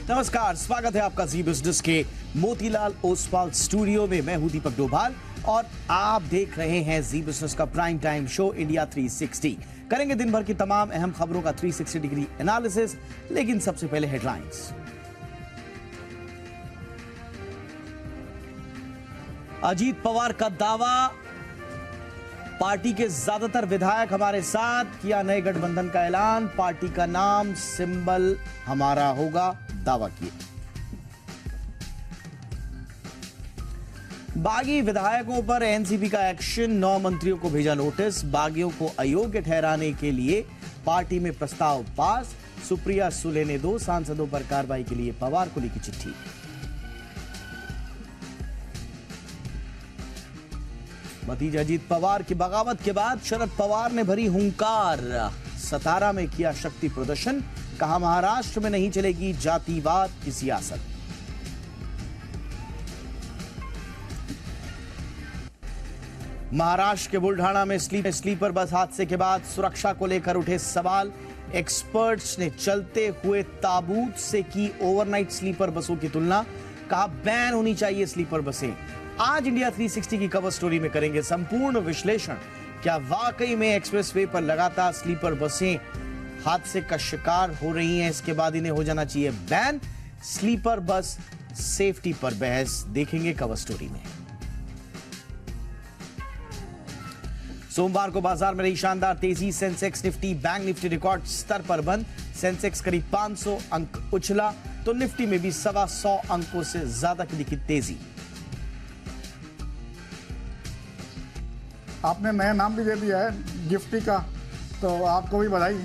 नमस्कार, स्वागत है आपका जी बिजनेस के मोतीलाल ओसवाल स्टूडियो में। मैं हूं दीपक डोभाल और आप देख रहे हैं जी बिजनेस का प्राइम टाइम शो इंडिया 360। करेंगे दिन भर की तमाम अहम खबरों का 360 डिग्री एनालिसिस, लेकिन सबसे पहले हेडलाइंस। अजीत पवार का दावा, पार्टी के ज्यादातर विधायक हमारे साथ, किया नए गठबंधन का ऐलान, पार्टी का नाम सिंबल हमारा होगा, दावा किया। बागी विधायकों पर एनसीपी का एक्शन, 9 मंत्रियों को भेजा नोटिस, बागियों को अयोग्य ठहराने के लिए पार्टी में प्रस्ताव पास, सुप्रिया सुले ने 2 सांसदों पर कार्रवाई के लिए पवार को लिखी चिट्ठी। भतीजा अजीत पवार की बगावत के बाद शरद पवार ने भरी हुंकार, सतारा में किया शक्ति प्रदर्शन, कहा महाराष्ट्र में नहीं चलेगी जातिवाद की सियासत। महाराष्ट्र के बुल्ढाना में स्लीपर बस हादसे के बाद सुरक्षा को लेकर उठे सवाल, एक्सपर्ट्स ने चलते हुए ताबूत से की ओवरनाइट स्लीपर बसों की तुलना, कहा बैन होनी चाहिए स्लीपर बसें। आज इंडिया 360 की कवर स्टोरी में करेंगे संपूर्ण विश्लेषण, क्या वाकई में एक्सप्रेसवे पर लगातार स्लीपर बसें हादसे का शिकार हो रही हैं, इसके बाद इन्हें हो जाना चाहिए बैन। स्लीपर बस सेफ्टी पर बहस देखेंगे कवर स्टोरी में। सोमवार को बाजार में रही शानदार तेजी, Sensex Nifty bank Nifty record स्तर पर बंद, सेंसेक्स करीब 500 अंक उछला तो निफ्टी में भी 125 अंकों से ज्यादा की दिखी तेजी। आपने नया नाम भी दे दिया है गिफ्टी का, तो आपको भी बधाई।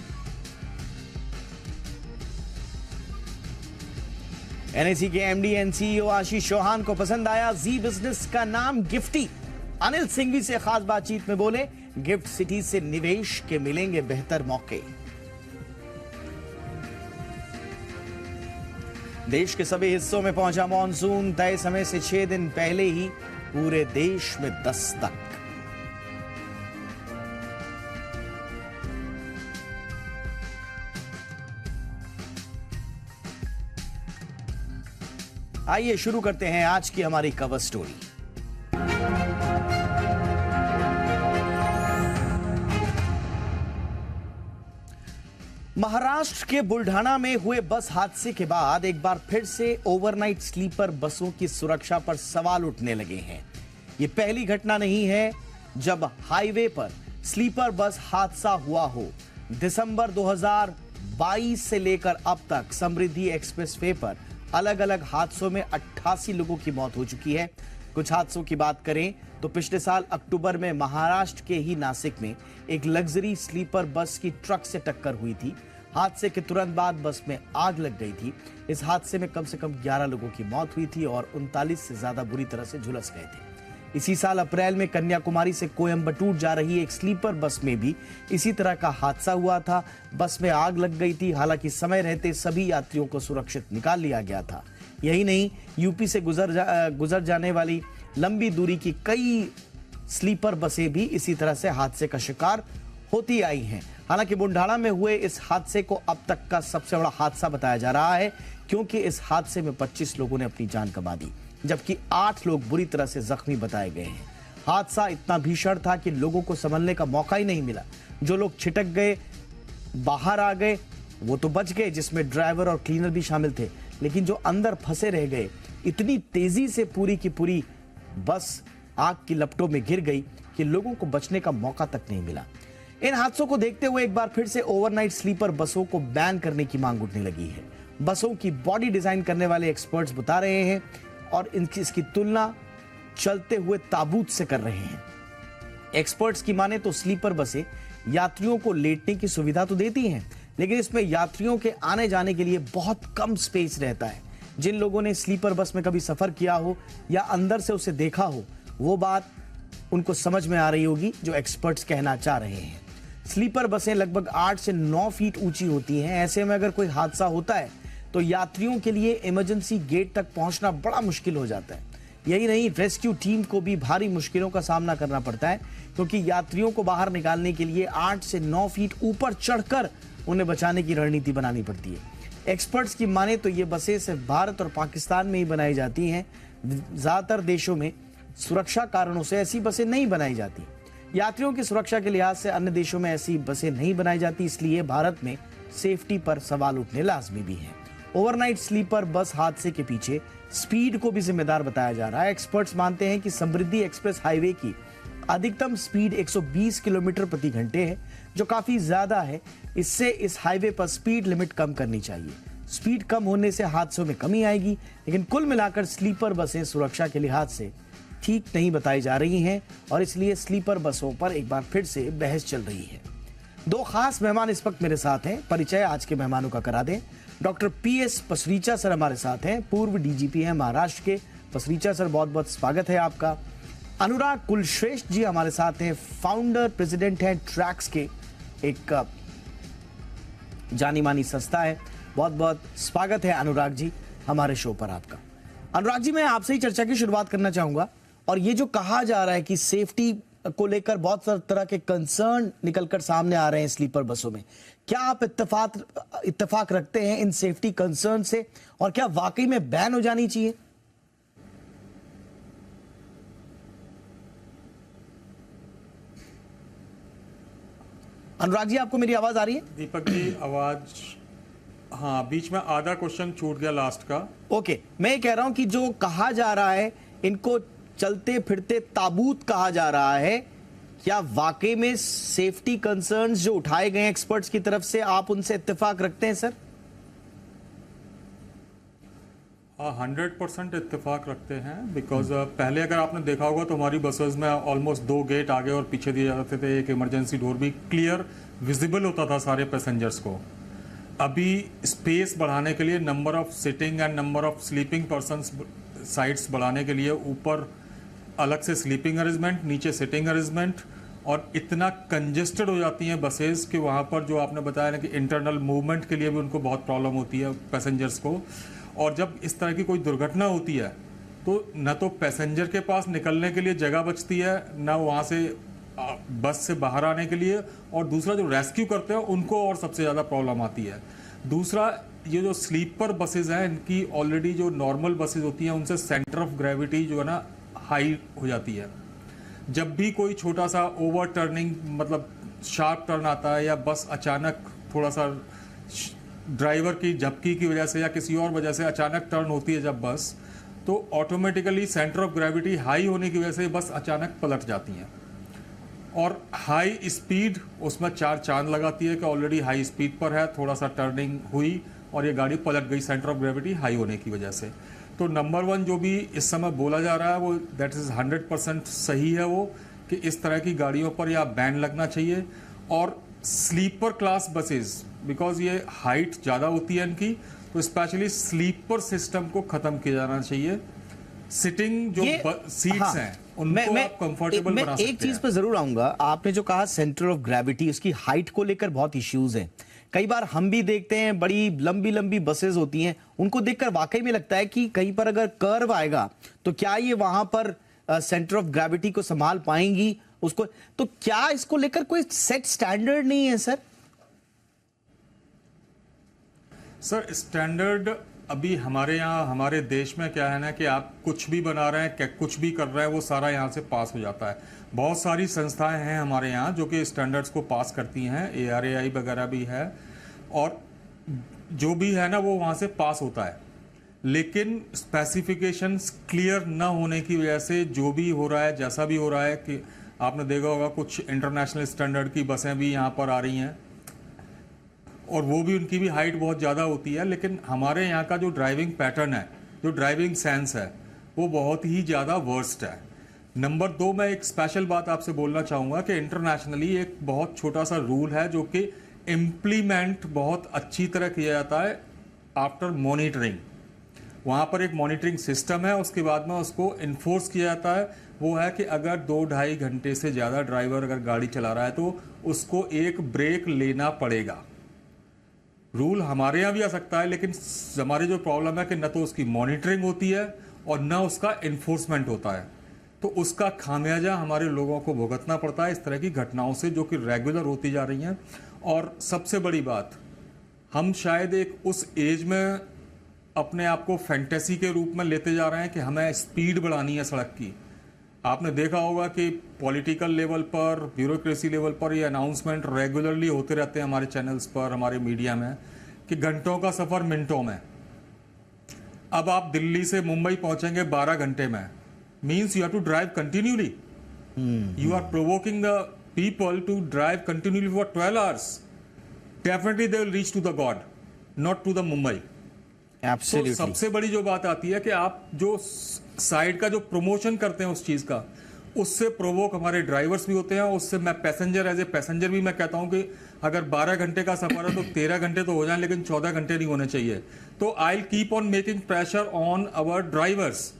एनएसी के MD and CEO Ashish Chauhan को पसंद आया जी बिजनेस का नाम गिफ्टी। अनिल सिंघवी से खास बातचीत में बोले, गिफ्ट सिटी से निवेश के मिलेंगे बेहतर मौके। देश के सभी हिस्सों में पहुंचा मॉनसून, तय समय से 6 दिन पहले ही पूरे देश में दस्तक। आइए शुरू करते हैं आज की हमारी कवर स्टोरी। महाराष्ट्र के बुल्ढाना में हुए बस हादसे के बाद एक बार फिर से ओवरनाइट स्लीपर बसों की सुरक्षा पर सवाल उठने लगे हैं। यह पहली घटना नहीं है जब हाईवे पर स्लीपर बस हादसा हुआ हो। दिसंबर 2022 से लेकर अब तक समृद्धि एक्सप्रेसवे पर अलग अलग हादसों में 88 लोगों की मौत हो चुकी है। कुछ हादसों की बात करें तो पिछले साल अक्टूबर में महाराष्ट्र के ही नासिक में एक लग्जरी स्लीपर बस की ट्रक से टक्कर हुई थी। हादसे के तुरंत बाद बस में आग लग गई थी। इस हादसे में कम से कम 11 लोगों की मौत हुई थी और 39 से ज्यादा बुरी तरह से झुलस गए थे। इसी साल अप्रैल में कन्याकुमारी से कोयम्बटूर जा रही एक स्लीपर बस में भी इसी तरह का हादसा हुआ था। बस में आग लग गई थी, हालांकि समय रहते सभी यात्रियों को सुरक्षित निकाल लिया गया था। यही नहीं, यूपी से गुजर जाने वाली लंबी दूरी की कई स्लीपर बसें भी इसी तरह से हादसे का शिकार होती आई हैं। हालांकि बुल्ढाना में हुए इस हादसे को अब तक का सबसे बड़ा हादसा बताया जा रहा है, क्योंकि इस हादसे में 25 लोगों ने अपनी जान गंवा दी, जबकि 8 लोग बुरी तरह से जख्मी बताए गए हैं। हादसा इतना भीषण था कि लोगों को संभलने का मौका ही नहीं मिला। जो लोग छिटक गए, बाहर आ गए, वो तो बच गए, जिसमें ड्राइवर और क्लीनर भी शामिल थे, लेकिन जो अंदर फंसे रह गए, इतनी तेजी से पूरी की पूरी बस आग की लपटों में गिर गई कि लोगों को बचने का मौका तक नहीं मिला। इन हादसों को देखते हुए एक बार फिर से ओवरनाइट स्लीपर बसों को बैन करने की मांग उठने लगी है। बसों की बॉडी डिजाइन करने वाले एक्सपर्ट्स बता रहे हैं और इसकी तुलना चलते हुए ताबूत से कर रहे हैं। एक्सपर्ट्स की माने तो स्लीपर बसें यात्रियों को लेटने की सुविधा तो देती हैं, लेकिन इसमें यात्रियों के आने जाने के लिए बहुत कम स्पेस रहता है। जिन लोगों ने स्लीपर बस में कभी सफर किया हो या अंदर से उसे देखा हो, वो बात उनको समझ में आ रही होगी जो एक्सपर्ट्स कहना चाह रहे हैं। स्लीपर बसें लगभग 8 से 9 फीट ऊंची होती हैं। ऐसे में अगर कोई हादसा होता है तो यात्रियों के लिए इमरजेंसी गेट तक पहुंचना बड़ा मुश्किल हो जाता है। यही नहीं, रेस्क्यू टीम को भी भारी मुश्किलों का सामना करना पड़ता है, क्योंकि यात्रियों को बाहर निकालने के लिए 8 से 9 फीट ऊपर चढ़कर उन्हें बचाने की रणनीति बनानी पड़ती है। एक्सपर्ट्स की माने तो ये बसें सिर्फ भारत और पाकिस्तान में ही बनाई जाती हैं। ज्यादातर देशों में सुरक्षा कारणों से ऐसी बसें नहीं बनाई जाती। यात्रियों की सुरक्षा के लिहाज से अन्य देशों में ऐसी बसें नहीं बनाई जाती, इसलिए भारत में सेफ्टी पर सवाल उठने लाजमी भी है। ओवरनाइट स्लीपर बस हादसे के पीछे स्पीड को भी जिम्मेदार बताया जा रहा है। एक्सपर्ट्स मानते हैं कि समृद्धि एक्सप्रेस हाईवे की अधिकतम स्पीड 120 किलोमीटर प्रति घंटे है, जो काफी ज्यादा है। इससे इस हाईवे पर स्पीड लिमिट कम करनी चाहिए। स्पीड कम होने से हादसों में कमी आएगी, लेकिन कुल मिलाकर स्लीपर बसें सुरक्षा के लिहाज से ठीक नहीं बताई जा रही हैं और इसलिए स्लीपर बसों पर एक बार फिर से बहस चल रही है। दो खास मेहमान इस वक्त मेरे साथ हैं। परिचय आज के मेहमानों का करा दें। डॉक्टर पीएस पसरीचा सर हमारे साथ हैं, पूर्व डीजीपी हैं महाराष्ट्र के। पसरीचा सर, बहुत बहुत स्वागत है आपका। अनुराग कुलश्रेष्ठ जी हमारे साथ हैं, फाउंडर प्रेसिडेंट हैं ट्रैक्स के, एक जानी मानी संस्था है। बहुत बहुत स्वागत है अनुराग जी हमारे शो पर आपका। अनुराग जी, मैं आपसे ही चर्चा की शुरुआत करना चाहूंगा। और ये जो कहा जा रहा है कि सेफ्टी को लेकर बहुत सारे तरह के कंसर्न निकलकर सामने आ रहे हैं स्लीपर बसों में, क्या आप इत्तेफाक रखते हैं इन सेफ्टी कंसर्न से, और क्या वाकई में बैन हो जानी चाहिए? अनुराग जी, आपको मेरी आवाज आ रही है? दीपक जी, आवाज, हाँ, बीच में आधा क्वेश्चन छूट गया लास्ट का। ओके, मैं ये कह रहा हूं कि जो कहा जा रहा है, इनको चलते फिरते ताबूत कहा जा रहा है, क्या वाकई में सेफ्टी कंसर्न्स जो उठाए गए एक्सपर्ट्स की तरफ से, आप उनसे इत्तेफाक रखते हैं सर? 100% इत्तेफाक रखते हैं। बिकॉज पहले अगर आपने देखा होगा तो हमारी बसेस में ऑलमोस्ट 2 गेट आगे और पीछे दिए जाते थे। एक इमरजेंसी डोर भी क्लियर विजिबल होता था सारे पैसेंजर्स को। अभी स्पेस बढ़ाने के लिए, number of sitting and number of sleeping persons sites बढ़ाने के लिए ऊपर अलग से स्लीपिंग अरेंजमेंट, नीचे सिटिंग अरेंजमेंट, और इतना कंजेस्टेड हो जाती हैं बसेस कि वहाँ पर जो आपने बताया ना कि इंटरनल मूवमेंट के लिए भी उनको बहुत प्रॉब्लम होती है पैसेंजर्स को। और जब इस तरह की कोई दुर्घटना होती है तो न तो पैसेंजर के पास निकलने के लिए जगह बचती है, न वहाँ से बस से बाहर आने के लिए, और दूसरा जो रेस्क्यू करते हैं उनको और सबसे ज़्यादा प्रॉब्लम आती है। दूसरा, ये जो स्लीपर बसेज हैं, इनकी ऑलरेडी जो नॉर्मल बसेज होती हैं उनसे सेंटर ऑफ ग्रेविटी जो है ना हाई हो जाती है। जब भी कोई छोटा सा ओवर टर्निंग, मतलब शार्प टर्न आता है, या बस अचानक थोड़ा सा ड्राइवर की झपकी की वजह से या किसी और वजह से अचानक टर्न होती है जब बस, तो automatically centre of gravity high होने की वजह से बस अचानक पलट जाती हैं। और हाई स्पीड उसमें 4 चांद लगाती है कि ऑलरेडी हाई स्पीड पर है, थोड़ा सा टर्निंग हुई और ये गाड़ी पलट गई सेंटर ऑफ ग्रेविटी हाई होने की वजह से। तो नंबर 1 जो भी इस समय बोला जा रहा है वो दैट इज़ 100% सही है, वो कि इस तरह की गाड़ियों पर या बैन लगना चाहिए। और स्लीपर क्लास बसेस, बिकॉज ये हाइट ज़्यादा होती है इनकी, तो स्पेशली स्लीपर सिस्टम को ख़त्म किया जाना चाहिए। सिटिंग जो सीट्स हाँ, हैं उनको आप कंफर्टेबल बना सकते हैं। एक चीज पर जरूर आऊंगा। आपने जो कहा सेंटर ऑफ ग्रेविटी, उसकी हाइट को लेकर बहुत इश्यूज हैं। कई बार हम भी देखते हैं बड़ी लंबी लंबी बसेस होती हैं, उनको देखकर वाकई में लगता है कि कहीं पर अगर कर्व आएगा तो क्या ये वहां पर सेंटर ऑफ ग्रेविटी को संभाल पाएंगी उसको, तो क्या इसको लेकर कोई सेट स्टैंडर्ड नहीं है सर? सर, स्टैंडर्ड अभी हमारे यहाँ, हमारे देश में क्या है ना कि आप कुछ भी बना रहे हैं, क्या कुछ भी कर रहे हैं, वो सारा यहाँ से पास हो जाता है। बहुत सारी संस्थाएं हैं हमारे यहाँ जो कि स्टैंडर्ड्स को पास करती हैं, ARAI वगैरह भी है, और जो भी है ना वो वहाँ से पास होता है। लेकिन स्पेसिफिकेशंस क्लियर न होने की वजह से जो भी हो रहा है, जैसा भी हो रहा है, कि आपने देखा होगा कुछ इंटरनेशनल स्टैंडर्ड की बसें भी यहाँ पर आ रही हैं और वो भी, उनकी भी हाइट बहुत ज़्यादा होती है। लेकिन हमारे यहाँ का जो ड्राइविंग पैटर्न है, जो ड्राइविंग सेंस है, वो बहुत ही ज़्यादा वर्स्ट है। नंबर 2, मैं एक स्पेशल बात आपसे बोलना चाहूँगा कि इंटरनेशनली एक बहुत छोटा सा रूल है जो कि इम्प्लीमेंट बहुत अच्छी तरह किया जाता है आफ्टर मॉनिटरिंग। वहाँ पर एक मॉनिटरिंग सिस्टम है, उसके बाद में उसको इन्फोर्स किया जाता है। वो है कि अगर 2-2.5 घंटे से ज़्यादा ड्राइवर अगर गाड़ी चला रहा है तो उसको एक ब्रेक लेना पड़ेगा। रूल हमारे यहाँ भी आ सकता है, लेकिन हमारी जो प्रॉब्लम है कि न तो उसकी मॉनिटरिंग होती है और न उसका इन्फोर्समेंट होता है, तो उसका खामियाजा हमारे लोगों को भुगतना पड़ता है इस तरह की घटनाओं से जो कि रेगुलर होती जा रही हैं। और सबसे बड़ी बात, हम शायद एक उस एज में अपने आप को फैंटेसी के रूप में लेते जा रहे हैं कि हमें स्पीड बढ़ानी है सड़क की। आपने देखा होगा कि पॉलिटिकल लेवल पर, ब्यूरोक्रेसी लेवल पर ये अनाउंसमेंट रेगुलरली होते रहते हैं हमारे चैनल्स पर, हमारे मीडिया में, कि घंटों का सफ़र मिनटों में। अब आप दिल्ली से मुंबई पहुंचेंगे 12 घंटे में, means you have to drive continuously. You are provoking the people to drive continuously for 12 hours. Definitely they will reach to the god, not to the Mumbai. तो सबसे बड़ी जो बात आती है कि आप जो साइड का जो प्रमोशन करते हैं उस चीज का, उससे प्रोवोक हमारे ड्राइवर्स भी होते हैं। उससे मैं पैसेंजर, एज ए पैसेंजर भी मैं कहता हूं कि अगर 12 घंटे का सफर है तो 13 घंटे तो हो जाए, लेकिन 14 घंटे नहीं होने चाहिए। तो I will keep on making pressure on our drivers.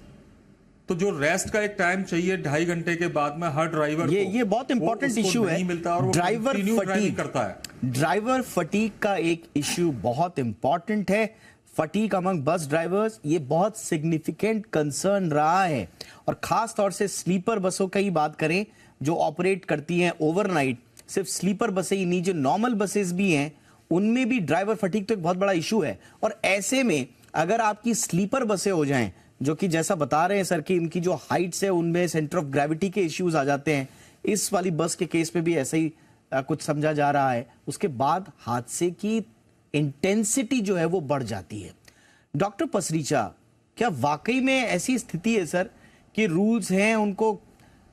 तो जो रेस्ट का एक टाइम चाहिए 2.5 घंटे के बाद में हर ड्राइवर ये बहुत इंपॉर्टेंट इशू है, मिलता और ड्राइवर फटीग करता है। ड्राइवर फटीग का एक इशू बहुत इंपॉर्टेंट है। फटीग अमंग बस ड्राइवर्स, ये बहुत सिग्निफिकेंट कंसर्न रहा है। और खास तौर से स्लीपर बसों का ही बात करें जो ऑपरेट करती हैं ओवरनाइट, सिर्फ स्लीपर बसें ही नहीं, जो नॉर्मल बसेस भी हैं उनमें भी ड्राइवर फटीग तो एक बहुत बड़ा इशू है। और ऐसे में अगर आपकी स्लीपर बसें हो जाएं, जो कि जैसा बता रहे हैं सर कि इनकी जो हाइट्स है उनमें सेंटर ऑफ ग्रेविटी के इश्यूज आ जाते हैं, इस वाली बस के केस में भी ऐसा ही कुछ समझा जा रहा है। उसके बाद हादसे की इंटेंसिटी जो है वो बढ़ जाती है। डॉक्टर पसरीचा, क्या वाकई में ऐसी स्थिति है सर कि रूल्स हैं, उनको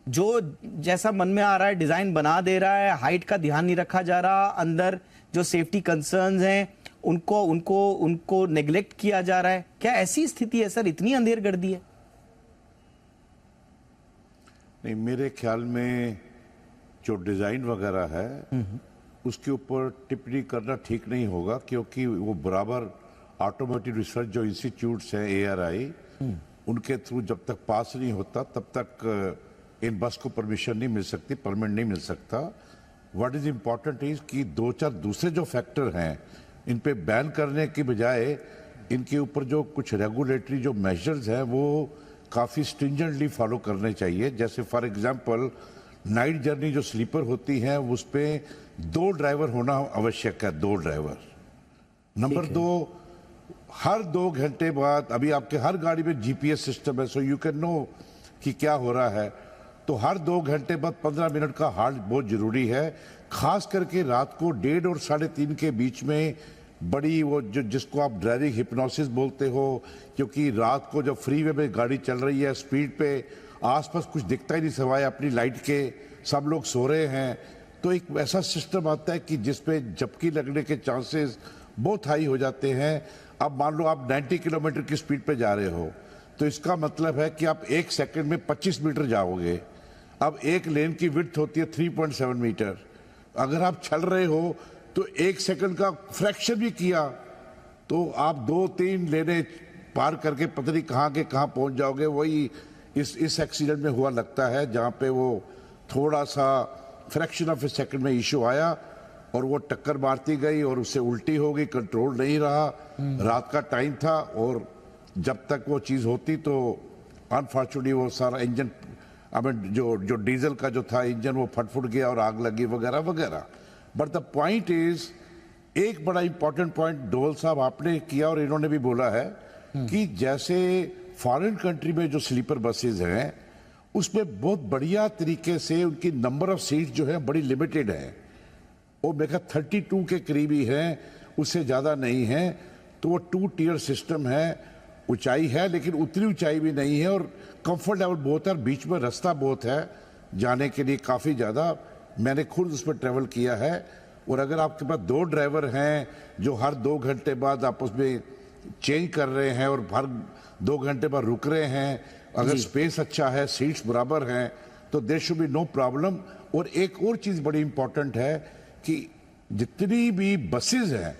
जो जैसा मन में आ रहा है डिजाइन बना दे रहा है, हाइट का ध्यान नहीं रखा जा रहा, अंदर जो सेफ्टी कंसर्न्स हैं उनको उनको उनको नेग्लेक्ट किया जा रहा है? क्या ऐसी स्थिति है सर, इतनी अंधेरगर्दी है? नहीं, मेरे ख्याल में जो डिजाइन वगैरह है उसके ऊपर टिप्पणी करना ठीक नहीं होगा, क्योंकि वो बराबर ऑटोमोटिव रिसर्च जो इंस्टीट्यूट्स हैं ARI, उनके थ्रू जब तक पास नहीं होता तब तक इन बस को परमिशन नहीं मिल सकती, परमिट नहीं मिल सकता। व्हाट इज इम्पोर्टेंट इज कि 2-4 दूसरे जो फैक्टर हैं इन पे बैन करने की बजाय इनके ऊपर जो कुछ रेगुलेटरी जो मेजर्स हैं वो काफ़ी स्ट्रिंजेंटली फॉलो करने चाहिए। जैसे फॉर एग्जांपल नाइट जर्नी जो स्लीपर होती हैं उस पर 2 ड्राइवर होना आवश्यक है, 2 ड्राइवर। नंबर 2, हर 2 घंटे बाद, अभी आपके हर गाड़ी में GPS सिस्टम है, सो यू कैन नो कि क्या हो रहा है। तो हर 2 घंटे बाद 15 मिनट का हाल्ट बहुत जरूरी है, खास करके रात को 1:30 और 3:30 के बीच में। बड़ी वो जो जिसको आप ड्राइविंग हिप्नोसिस बोलते हो, क्योंकि रात को जब फ्रीवे में गाड़ी चल रही है स्पीड पे, आसपास कुछ दिखता ही नहीं सिवाय अपनी लाइट के, सब लोग सो रहे हैं, तो एक ऐसा सिस्टम आता है कि जिसपे झपकी लगने के चांसेस बहुत हाई हो जाते हैं। अब मान लो आप 90 किलोमीटर की स्पीड पे जा रहे हो, तो इसका मतलब है कि आप 1 सेकंड में 25 मीटर जाओगे। अब एक लेन की विड्थ होती है 3.7 मीटर, अगर आप चल रहे हो तो 1 सेकंड का फ्रैक्शन भी किया तो आप 2-3 लेने पार करके पता नहीं कहाँ के कहाँ पहुंच जाओगे। वही इस एक्सीडेंट में हुआ लगता है, जहाँ पे वो थोड़ा सा फ्रैक्शन ऑफ ए सेकंड में इशू आया और वो टक्कर मारती गई और उससे उल्टी हो गई, कंट्रोल नहीं रहा। रात का टाइम था और जब तक वो चीज़ होती तो अनफॉर्चुनेटली वो सारा इंजन, जो डीजल का जो था इंजन, वो फट गया और आग लगी वगैरह वगैरह। बट द पॉइंट इज, एक बड़ा इंपॉर्टेंट पॉइंट डोल साहब आपने किया और इन्होंने भी बोला है कि जैसे फॉरेन कंट्री में जो स्लीपर बसेज हैं उसमें बहुत बढ़िया तरीके से उनकी नंबर ऑफ सीट जो है बड़ी लिमिटेड है, वो मेरे ख्याल 32 के करीब ही है, उससे ज़्यादा नहीं है। तो वो 2 टियर सिस्टम है, ऊंचाई है लेकिन उतनी ऊंचाई भी नहीं है, और कंफर्ट लेवल बहुत है, और बीच में रास्ता बहुत है जाने के लिए काफ़ी ज़्यादा। मैंने खुद उस पर ट्रैवल किया है। और अगर आपके पास 2 ड्राइवर हैं जो हर 2 घंटे बाद आपस में चेंज कर रहे हैं और हर 2 घंटे बाद रुक रहे हैं, अगर स्पेस अच्छा है, सीट्स बराबर हैं, तो there should be no problem. और एक और चीज़ बड़ी इंपॉर्टेंट है कि जितनी भी बसेज हैं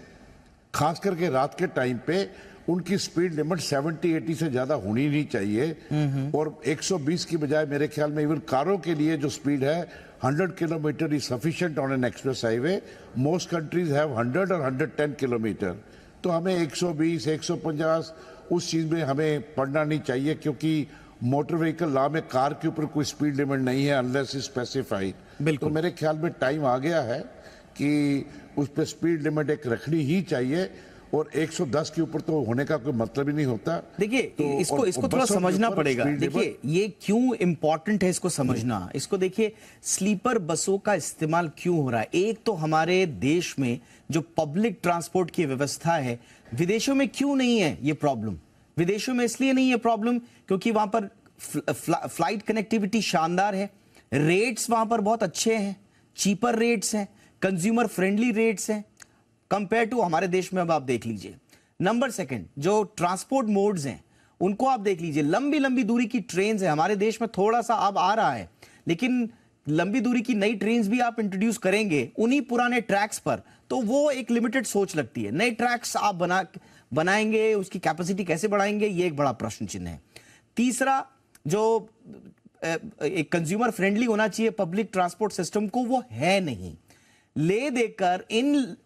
खास करके रात के टाइम पे, उनकी स्पीड लिमिट 70-80 से ज्यादा होनी नहीं चाहिए। और 120 की बजाय मेरे ख्याल में इवन कारों के लिए जो स्पीड है 100 kilometre is sufficient on an express highway. Most countries have 100 और 110 किलोमीटर। तो हमें 120, 150 उस चीज में हमें पढ़ना नहीं चाहिए, क्योंकि मोटर व्हीकल लॉ में कार के ऊपर कोई स्पीड लिमिट नहीं है अनलेस स्पेसिफाइड। तो मेरे ख्याल में टाइम आ गया है कि उस पर स्पीड लिमिट एक रखनी ही चाहिए, और 110 के ऊपर तो होने का कोई मतलब ही नहीं होता। देखिए इसको और इसको थोड़ा बसों के समझना ऊपर पड़ेगा। speed देखिए limit- ये क्यों इंपॉर्टेंट है इसको समझना। इसको देखिए स्लीपर बसों का इस्तेमाल क्यों हो रहा है। एक तो हमारे देश में जो पब्लिक ट्रांसपोर्ट की व्यवस्था है, विदेशों में क्यों नहीं है ये प्रॉब्लम। विदेशों में इसलिए नहीं है प्रॉब्लम क्योंकि वहां पर फ्लाइट कनेक्टिविटी शानदार है, रेट्स वहां पर बहुत अच्छे हैं, चीपर रेट्स हैं, कंज्यूमर फ्रेंडली रेट्स हैं कंपेयर टू हमारे देश में। अब आप देख लीजिए। नंबर सेकंड, जो ट्रांसपोर्ट मोड्स हैं उनको आप देख लीजिए। लंबी लंबी दूरी की ट्रेन है हमारे देश में, थोड़ा सा अब आ रहा है, लेकिन लंबी दूरी की नई ट्रेन भी आप इंट्रोड्यूस करेंगे उन्हीं पुराने ट्रैक्स पर, तो वो एक लिमिटेड सोच लगती है। नए ट्रैक्स आप बनाएंगे, उसकी कैपेसिटी कैसे बढ़ाएंगे, ये एक बड़ा प्रश्न चिन्ह है। तीसरा, जो एक कंज्यूमर फ्रेंडली होना चाहिए पब्लिक ट्रांसपोर्ट सिस्टम को, वो है नहीं। ले देकर इन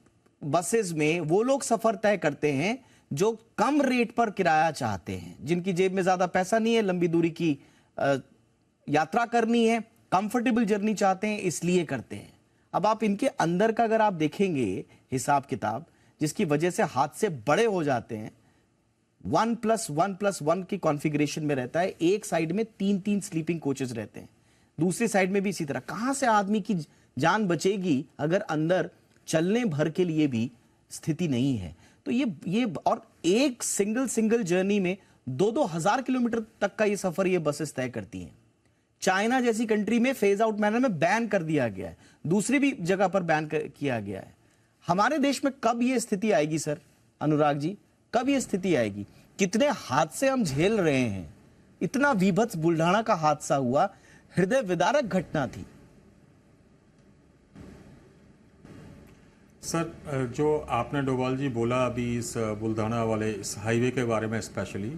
बसेस में वो लोग सफर तय करते हैं जो कम रेट पर किराया चाहते हैं, जिनकी जेब में ज्यादा पैसा नहीं है, लंबी दूरी की यात्रा करनी है, कंफर्टेबल जर्नी चाहते हैं, इसलिए करते हैं। अब आप इनके अंदर का अगर आप देखेंगे हिसाब किताब, जिसकी वजह से हादसे बड़े हो जाते हैं। 1+1+1 की कॉन्फ़िगरेशन में रहता है, एक साइड में 3-3 स्लीपिंग कोचेस रहते हैं, दूसरी साइड में भी इसी तरह। कहां से आदमी की जान बचेगी अगर अंदर चलने भर के लिए भी स्थिति नहीं है। तो ये और एक सिंगल जर्नी में 2-2 हजार किलोमीटर तक का ये सफर ये बसेस तय करती हैं। चाइना जैसी कंट्री में फेज आउट मैनर में बैन कर दिया गया है, दूसरी भी जगह पर बैन किया गया है। हमारे देश में कब ये स्थिति आएगी सर, अनुराग जी, कब ये स्थिति आएगी? कितने हादसे हम झेल रहे हैं। इतना विभत्स बुल्ढाना का हादसा हुआ, हृदय विदारक घटना थी। सर, जो आपने डोभाल जी बोला अभी इस बुल्ढाना वाले इस हाईवे के बारे में स्पेशली,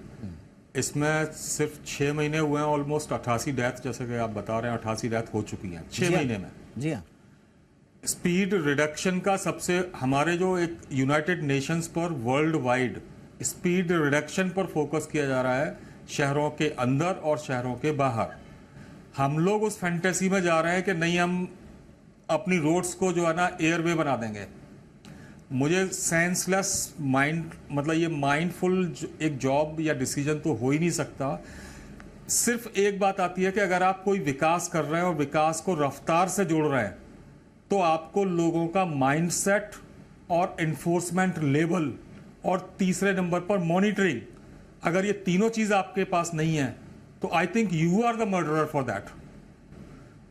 इसमें सिर्फ 6 महीने हुए हैं, ऑलमोस्ट 88 डेथ, जैसे कि आप बता रहे हैं 88 डेथ हो चुकी हैं 6 महीने में। जी हाँ। स्पीड रिडक्शन का सबसे, हमारे जो एक यूनाइटेड नेशंस पर वर्ल्ड वाइड स्पीड रिडक्शन पर फोकस किया जा रहा है, शहरों के अंदर और शहरों के बाहर। हम लोग उस फैंटेसी में जा रहे हैं कि नहीं, हम अपनी रोड्स को जो है ना एयरवे बना देंगे। मुझे सेंसलेस माइंड, मतलब ये माइंडफुल एक जॉब या डिसीजन तो हो ही नहीं सकता। सिर्फ एक बात आती है कि अगर आप कोई विकास कर रहे हैं और विकास को रफ्तार से जोड़ रहे हैं, तो आपको लोगों का माइंडसेट और इन्फोर्समेंट लेवल और तीसरे नंबर पर मॉनिटरिंग, अगर ये तीनों चीज आपके पास नहीं है तो I think you are the murderer for that.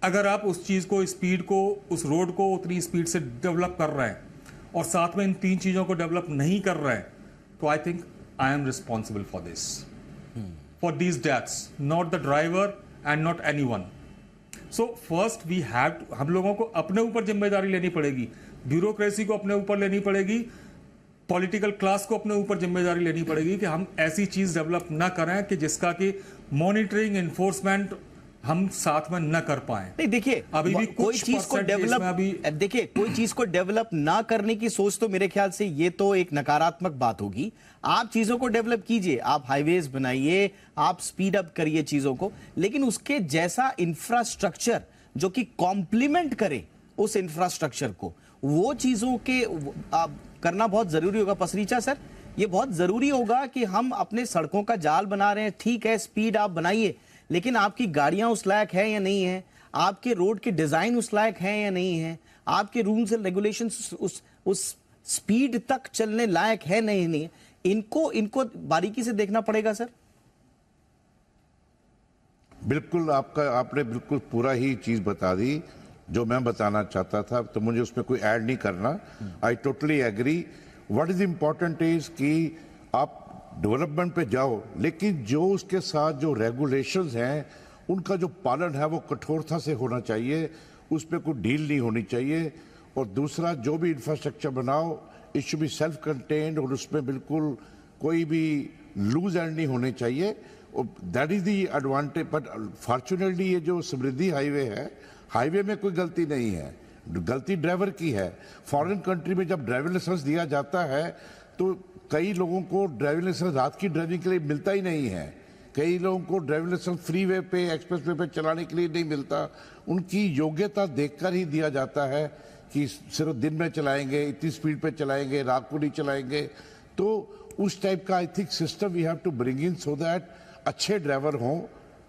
अगर आप उस चीज को, स्पीड को, उस रोड को उतनी स्पीड से डेवलप कर रहे हैं और साथ में इन 3 चीजों को डेवलप नहीं कर रहे हैं, तो I think I am responsible for this, for these deaths, not the driver and not anyone. So first we have, हम लोगों को अपने ऊपर जिम्मेदारी लेनी पड़ेगी, ब्यूरोक्रेसी को अपने ऊपर लेनी पड़ेगी, पॉलिटिकल क्लास को अपने ऊपर जिम्मेदारी लेनी पड़ेगी कि हम ऐसी चीज डेवलप ना करें कि जिसका कि मॉनिटरिंग, एनफोर्समेंट हम साथ में न कर पाए। नहीं, देखिए अभी भी कोई चीज को डेवलप, देखिए कोई चीज को डेवलप ना करने की सोच, तो मेरे ख्याल से ये तो एक नकारात्मक बात होगी। आप चीजों को डेवलप कीजिए, आप हाईवेज बनाइए, आप स्पीड अप करिए चीजों को, लेकिन उसके जैसा इंफ्रास्ट्रक्चर जो कि कॉम्प्लीमेंट करे उस इंफ्रास्ट्रक्चर को, वो चीजों के करना बहुत जरूरी होगा। पसरीचा सर, ये बहुत जरूरी होगा कि हम अपने सड़कों का जाल बना रहे हैं, ठीक है स्पीड आप बनाइए, लेकिन आपकी गाड़ियां उस लायक है या नहीं है, आपके रोड के डिजाइन उस लायक है या नहीं है, आपके रूल्स एंड रेगुलेशंस उस स्पीड तक चलने लायक है नहीं है, इनको बारीकी से देखना पड़ेगा सर। बिल्कुल, आपने बिल्कुल पूरा ही चीज बता दी जो मैं बताना चाहता था, तो मुझे उसमें कोई ऐड नहीं करना। I totally agree. What is important is कि आप डेवलपमेंट पे जाओ, लेकिन जो उसके साथ जो रेगुलेशंस हैं उनका जो पालन है वो कठोरता से होना चाहिए, उस पर कोई ढील नहीं होनी चाहिए। और दूसरा, जो भी इंफ्रास्ट्रक्चर बनाओ it should be self contained, और उसमें बिल्कुल कोई भी लूज एंड नहीं होने चाहिए। That is the advantage. But fortunately ये जो समृद्धि हाईवे है, हाईवे में कोई गलती नहीं है, गलती ड्राइवर की है। फॉरेन कंट्री में जब ड्राइविंग लाइसेंस दिया जाता है तो कई लोगों को ड्राइविंग लाइसेंस रात की ड्राइविंग के लिए मिलता ही नहीं है, कई लोगों को ड्राइविंग लाइसेंस फ्री वे पे, एक्सप्रेस वे पे चलाने के लिए नहीं मिलता। उनकी योग्यता देखकर ही दिया जाता है कि सिर्फ दिन में चलाएंगे, इतनी स्पीड पे चलाएंगे, रात को नहीं चलाएंगे। तो उस टाइप का I think system we have to bring in so that अच्छे ड्राइवर हों।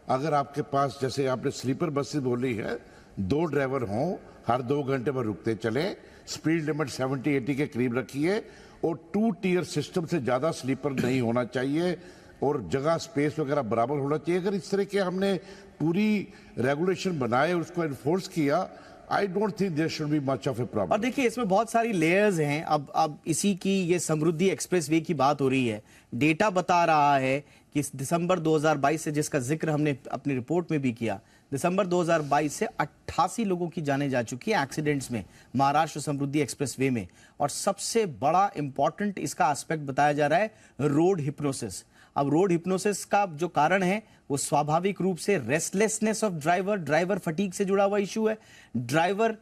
अगर आपके पास, जैसे आपने स्लीपर बसेस बोली है, 2 ड्राइवर हों, हर 2 घंटे में रुकते चले, स्पीड लिमिट 70-80 के करीब रखिए, और 2 टियर सिस्टम से ज़्यादा स्लीपर नहीं होना चाहिए, और जगह स्पेस वगैरह बराबर होना चाहिए। अगर इस तरह के हमने पूरी रेगुलेशन बनाए, उसको इन्फोर्स किया, I don't think there should be much of a or problem. देखिए इसमें बहुत सारी लेयर्स हैं। अब इसी की ये समृद्धि एक्सप्रेसवे की बात हो रही है। डेटा बता रहा है कि दिसंबर 2022 से, जिसका जिक्र हमने अपनी रिपोर्ट में भी किया, दिसंबर 2022 से 88 लोगों की जानें जा चुकी है एक्सीडेंट्स में महाराष्ट्र समृद्धि एक्सप्रेसवे में। और सबसे बड़ा इंपॉर्टेंट इसका एस्पेक्ट बताया जा रहा है रोड हिप्नोसिस। अब रोड हिप्नोसिस का जो कारण है वो स्वाभाविक रूप से रेस्टलेसनेस ऑफ ड्राइवर फटीग से जुड़ा हुआ इशू है। ड्राइवर